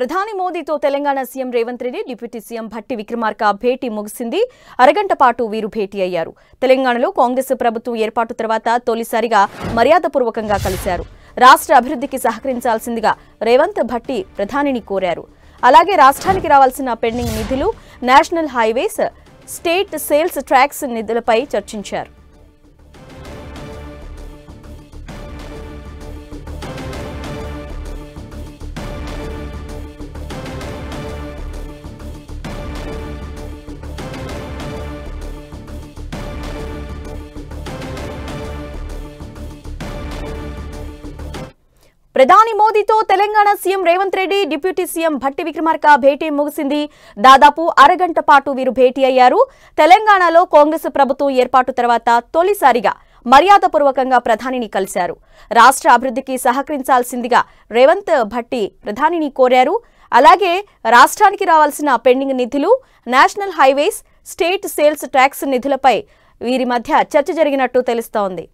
ప్రధాని మోదీతో Telangana CM Revanth Reddy deputy CM Bhatti Vikramarka భేటీ ముగిసింది. అరగంట పాటు వీరు భేటీ అయ్యారు. తెలంగాణలో కాంగ్రెస్ ప్రభుత్వం ఏర్పాటు తర్వాత తొలిసారిగా మర్యాదపూర్వకంగా కలిశారు. రాష్ట్ర అభివృద్ధికి సహకరించాల్సిందిగా రేవంత్ భట్టి ప్రధానిని కోరారు. అలాగే రాష్ట్రానికి రావాల్సిన పెండింగ్ నిధులు, national highways, state sales tax నిధులపై చర్చించారు. ప్రధాని మోదీతో Telangana CM Revanth Reddy deputy CM Bhatti Vikramarka భేటీ ముగిసింది. దాదాపు అరగంట పాటు వీరు భేటీ అయ్యారు. తెలంగాణలో కాంగ్రెస్ ప్రభుత్వం ఏర్పాటు తర్వాత తొలిసారిగా మర్యాదపూర్వకంగా ప్రధానిని కలిశారు. రాష్ట్ర అభివృద్ధికి సహకరించాల్సిందిగా రేవంత్ భట్టి ప్రధానిని కోరారు. అలాగే రాష్ట్రానికి రావాల్సిన పెండింగ్ నిధులు, national highways, state sales tax నిధులపై వీరి మధ్య చర్చ జరిగినట్టు తెలుస్తోంది.